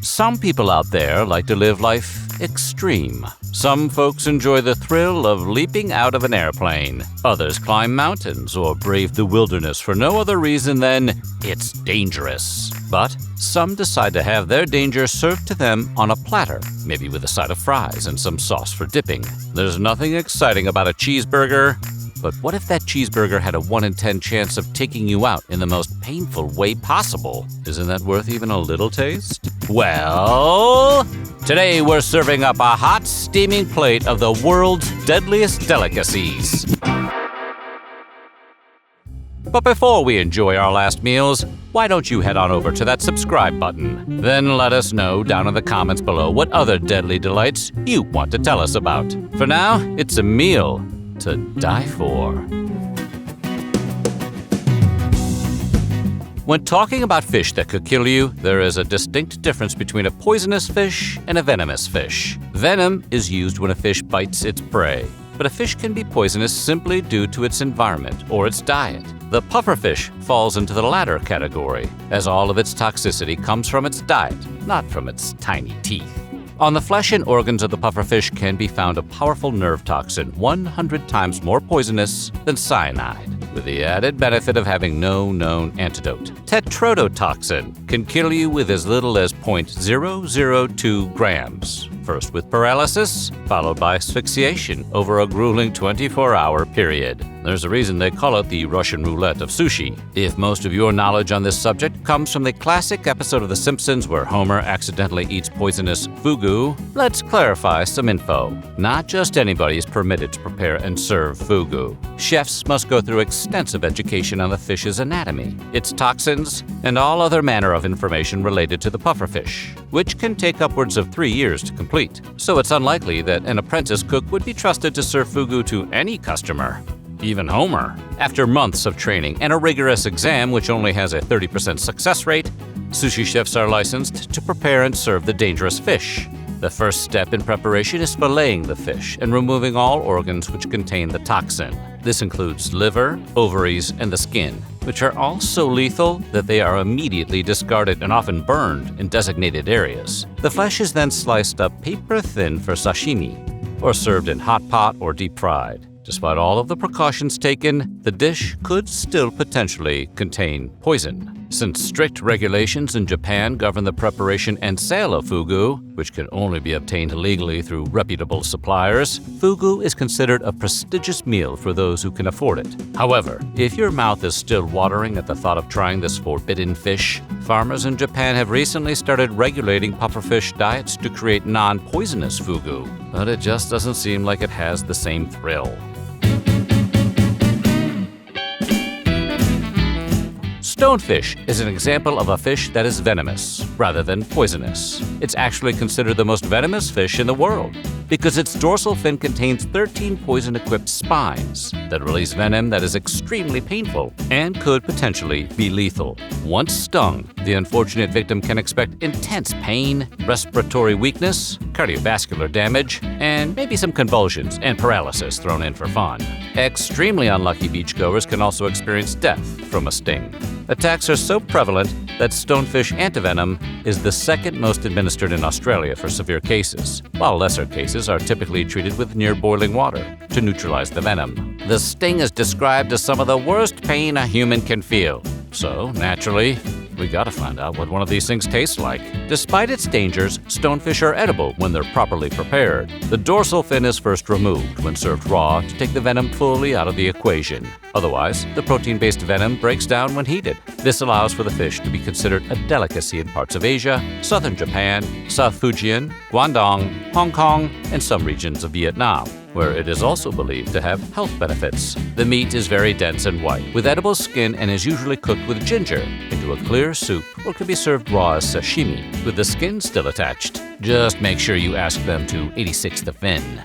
Some people out there like to live life extreme. Some folks enjoy the thrill of leaping out of an airplane. Others climb mountains or brave the wilderness for no other reason than it's dangerous. But some decide to have their danger served to them on a platter, maybe with a side of fries and some sauce for dipping. There's nothing exciting about a cheeseburger. But what if that cheeseburger had a 1 in 10 chance of taking you out in the most painful way possible? Isn't that worth even a little taste? Well, today we're serving up a hot, steaming plate of the world's deadliest delicacies. But before we enjoy our last meals, why don't you head on over to that subscribe button? Then let us know down in the comments below what other deadly delights you want to tell us about. For now, it's a meal to die for. When talking about fish that could kill you, there is a distinct difference between a poisonous fish and a venomous fish. Venom is used when a fish bites its prey, but a fish can be poisonous simply due to its environment or its diet. The pufferfish falls into the latter category, as all of its toxicity comes from its diet, not from its tiny teeth. On the flesh and organs of the pufferfish can be found a powerful nerve toxin 100 times more poisonous than cyanide, with the added benefit of having no known antidote. Tetrodotoxin can kill you with as little as 0.002 grams, first with paralysis, followed by asphyxiation over a grueling 24-hour period. There's a reason they call it the Russian roulette of sushi. If most of your knowledge on this subject comes from the classic episode of The Simpsons where Homer accidentally eats poisonous fugu, let's clarify some info. Not just anybody is permitted to prepare and serve fugu. Chefs must go through extensive education on the fish's anatomy, its toxins, and all other manner of information related to the pufferfish, which can take upwards of 3 years to complete. So it's unlikely that an apprentice cook would be trusted to serve fugu to any customer. Even Homer. After months of training and a rigorous exam which only has a 30% success rate, sushi chefs are licensed to prepare and serve the dangerous fish. The first step in preparation is filleting the fish and removing all organs which contain the toxin. This includes liver, ovaries, and the skin, which are all so lethal that they are immediately discarded and often burned in designated areas. The flesh is then sliced up paper thin for sashimi, or served in hot pot or deep fried. Despite all of the precautions taken, the dish could still potentially contain poison. Since strict regulations in Japan govern the preparation and sale of fugu, which can only be obtained legally through reputable suppliers, fugu is considered a prestigious meal for those who can afford it. However, if your mouth is still watering at the thought of trying this forbidden fish, farmers in Japan have recently started regulating pufferfish diets to create non-poisonous fugu, but it just doesn't seem like it has the same thrill. Stonefish is an example of a fish that is venomous rather than poisonous. It's actually considered the most venomous fish in the world because its dorsal fin contains 13 poison-equipped spines that release venom that is extremely painful and could potentially be lethal. Once stung, the unfortunate victim can expect intense pain, respiratory weakness, cardiovascular damage, and maybe some convulsions and paralysis thrown in for fun. Extremely unlucky beachgoers can also experience death from a sting. Attacks are so prevalent that stonefish antivenom is the second most administered in Australia for severe cases, while lesser cases are typically treated with near boiling water to neutralize the venom. The sting is described as some of the worst pain a human can feel. So, naturally, we gotta find out what one of these things tastes like. Despite its dangers, stonefish are edible when they're properly prepared. The dorsal fin is first removed when served raw to take the venom fully out of the equation. Otherwise, the protein-based venom breaks down when heated. This allows for the fish to be considered a delicacy in parts of Asia, southern Japan, South Fujian, Guangdong, Hong Kong, and some regions of Vietnam, where it is also believed to have health benefits. The meat is very dense and white, with edible skin, and is usually cooked with ginger into a clear soup or can be served raw as sashimi, with the skin still attached. Just make sure you ask them to 86 the fin.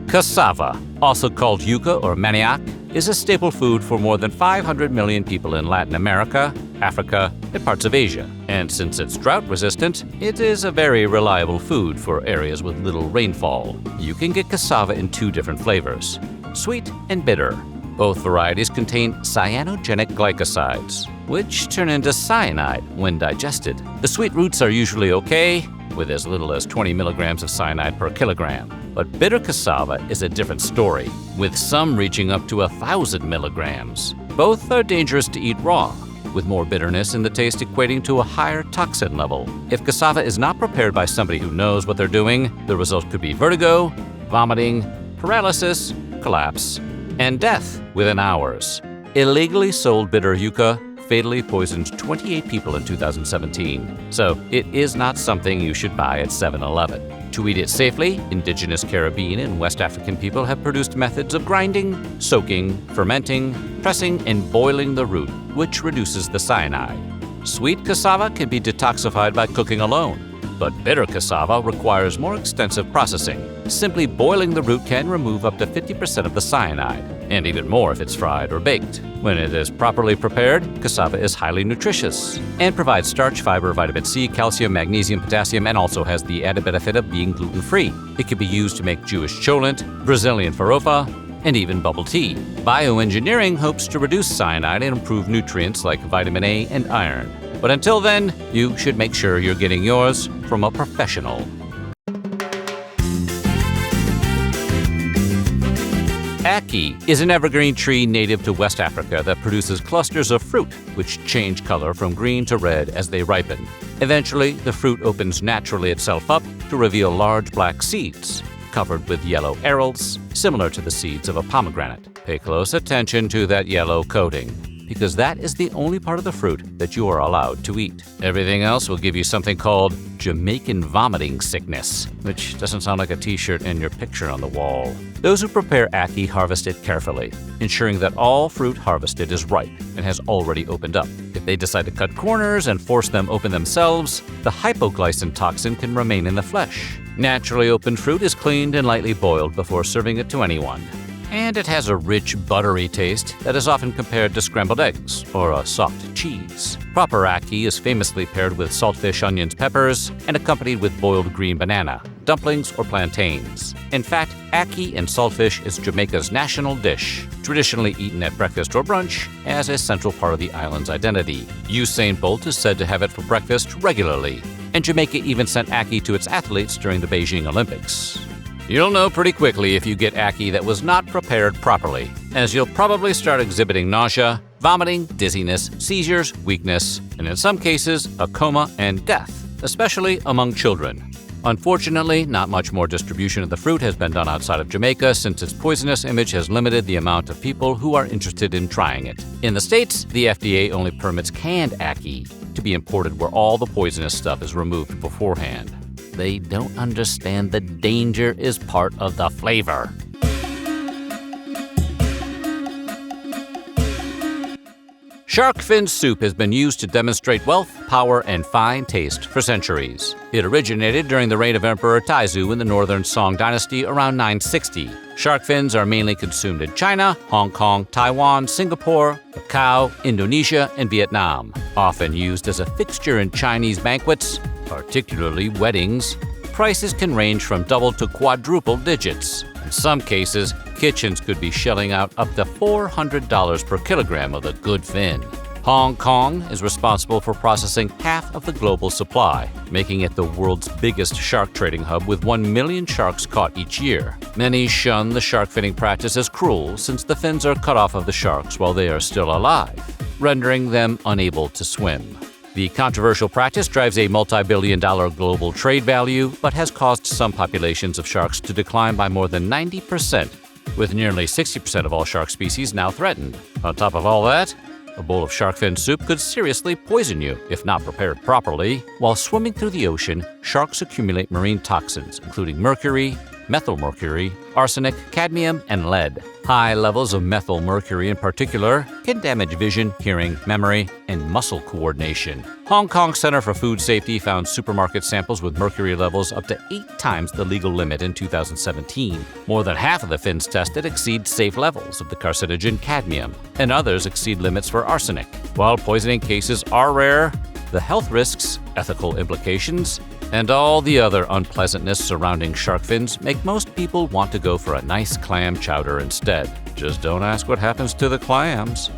Cassava, also called yuca or manioc, is a staple food for more than 500 million people in Latin America, Africa, and parts of Asia. And since it's drought-resistant, it is a very reliable food for areas with little rainfall. You can get cassava in 2 different flavors, sweet and bitter. Both varieties contain cyanogenic glycosides, which turn into cyanide when digested. The sweet roots are usually okay, with as little as 20 milligrams of cyanide per kilogram. But bitter cassava is a different story, with some reaching up to 1,000 milligrams. Both are dangerous to eat raw, with more bitterness in the taste equating to a higher toxin level. If cassava is not prepared by somebody who knows what they're doing, the result could be vertigo, vomiting, paralysis, collapse, and death within hours. Illegally sold bitter yucca fatally poisoned 28 people in 2017, so it is not something you should buy at 7-Eleven. To eat it safely, indigenous Caribbean and West African people have produced methods of grinding, soaking, fermenting, pressing, and boiling the root, which reduces the cyanide. Sweet cassava can be detoxified by cooking alone, but bitter cassava requires more extensive processing. Simply boiling the root can remove up to 50% of the cyanide, and even more if it's fried or baked. When it is properly prepared, cassava is highly nutritious and provides starch, fiber, vitamin C, calcium, magnesium, potassium, and also has the added benefit of being gluten-free. It can be used to make Jewish cholent, Brazilian farofa, and even bubble tea. Bioengineering hopes to reduce cyanide and improve nutrients like vitamin A and iron. But until then, you should make sure you're getting yours from a professional. Ackee is an evergreen tree native to West Africa that produces clusters of fruit, which change color from green to red as they ripen. Eventually, the fruit opens naturally itself up to reveal large black seeds, covered with yellow arils, similar to the seeds of a pomegranate. Pay close attention to that yellow coating, because that is the only part of the fruit that you are allowed to eat. Everything else will give you something called Jamaican vomiting sickness, which doesn't sound like a t-shirt in your picture on the wall. Those who prepare ackee harvest it carefully, ensuring that all fruit harvested is ripe and has already opened up. If they decide to cut corners and force them open themselves, the hypoglycin toxin can remain in the flesh. Naturally opened fruit is cleaned and lightly boiled before serving it to anyone. And it has a rich, buttery taste that is often compared to scrambled eggs or a soft cheese. Proper ackee is famously paired with saltfish, onions, peppers, and accompanied with boiled green banana, dumplings, or plantains. In fact, ackee and saltfish is Jamaica's national dish, traditionally eaten at breakfast or brunch as a central part of the island's identity. Usain Bolt is said to have it for breakfast regularly, and Jamaica even sent ackee to its athletes during the Beijing Olympics. You'll know pretty quickly if you get ackee that was not prepared properly, as you'll probably start exhibiting nausea, vomiting, dizziness, seizures, weakness, and in some cases, a coma and death, especially among children. Unfortunately, not much more distribution of the fruit has been done outside of Jamaica since its poisonous image has limited the amount of people who are interested in trying it. In the States, the FDA only permits canned ackee to be imported where all the poisonous stuff is removed beforehand. They don't understand the danger is part of the flavor. Shark fin soup has been used to demonstrate wealth, power, and fine taste for centuries. It originated during the reign of Emperor Taizu in the Northern Song Dynasty around 960. Shark fins are mainly consumed in China, Hong Kong, Taiwan, Singapore, Macau, Indonesia, and Vietnam. Often used as a fixture in Chinese banquets, particularly weddings, prices can range from double to quadruple digits. In some cases, kitchens could be shelling out up to $400 per kilogram of the good fin. Hong Kong is responsible for processing half of the global supply, making it the world's biggest shark trading hub with 1 million sharks caught each year. Many shun the shark finning practice as cruel since the fins are cut off of the sharks while they are still alive, rendering them unable to swim. The controversial practice drives a multi-billion-dollar global trade value, but has caused some populations of sharks to decline by more than 90%, with nearly 60% of all shark species now threatened. On top of all that, a bowl of shark fin soup could seriously poison you if not prepared properly. While swimming through the ocean, sharks accumulate marine toxins, including mercury, methylmercury, arsenic, cadmium, and lead. High levels of methylmercury in particular can damage vision, hearing, memory, and muscle coordination. Hong Kong Center for Food Safety found supermarket samples with mercury levels up to 8 times the legal limit in 2017. More than half of the fins tested exceed safe levels of the carcinogen cadmium, and others exceed limits for arsenic. While poisoning cases are rare, the health risks, ethical implications, and all the other unpleasantness surrounding shark fins make most people want to go for a nice clam chowder instead. Just don't ask what happens to the clams.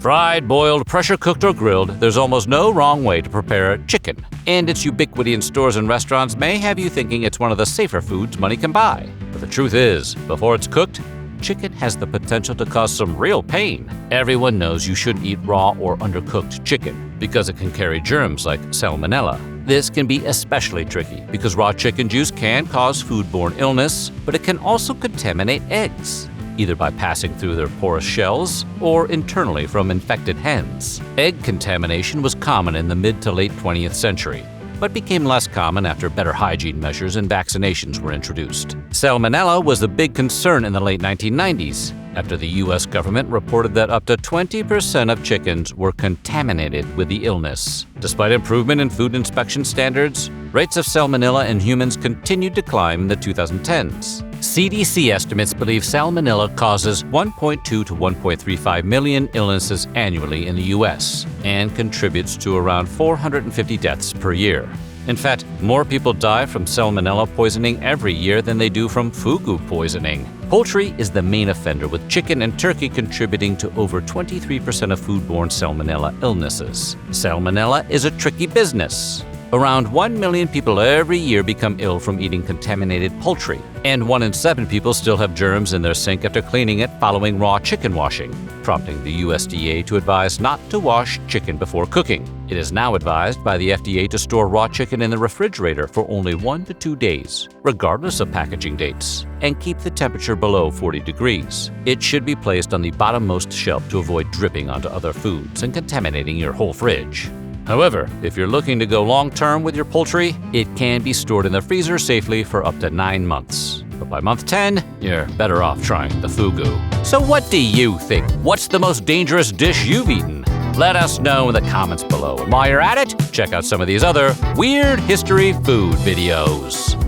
Fried, boiled, pressure-cooked, or grilled, there's almost no wrong way to prepare chicken, and its ubiquity in stores and restaurants may have you thinking it's one of the safer foods money can buy. But the truth is, before it's cooked, chicken has the potential to cause some real pain. Everyone knows you shouldn't eat raw or undercooked chicken because it can carry germs like salmonella. This can be especially tricky because raw chicken juice can cause foodborne illness, but it can also contaminate eggs, either by passing through their porous shells or internally from infected hens. Egg contamination was common in the mid to late 20th century, but became less common after better hygiene measures and vaccinations were introduced. Salmonella was a big concern in the late 1990s, after the U.S. government reported that up to 20% of chickens were contaminated with the illness. Despite improvement in food inspection standards, rates of salmonella in humans continued to climb in the 2010s. CDC estimates believe salmonella causes 1.2 to 1.35 million illnesses annually in the U.S. and contributes to around 450 deaths per year. In fact, more people die from salmonella poisoning every year than they do from fugu poisoning. Poultry is the main offender, with chicken and turkey contributing to over 23% of foodborne salmonella illnesses. Salmonella is a tricky business. Around 1 million people every year become ill from eating contaminated poultry, and 1 in 7 people still have germs in their sink after cleaning it following raw chicken washing, prompting the USDA to advise not to wash chicken before cooking. It is now advised by the FDA to store raw chicken in the refrigerator for only 1 to 2 days, regardless of packaging dates, and keep the temperature below 40 degrees. It should be placed on the bottommost shelf to avoid dripping onto other foods and contaminating your whole fridge. However, if you're looking to go long-term with your poultry, it can be stored in the freezer safely for up to 9 months. But by month 10, you're better off trying the fugu. So what do you think? What's the most dangerous dish you've eaten? Let us know in the comments below. And while you're at it, check out some of these other weird history food videos.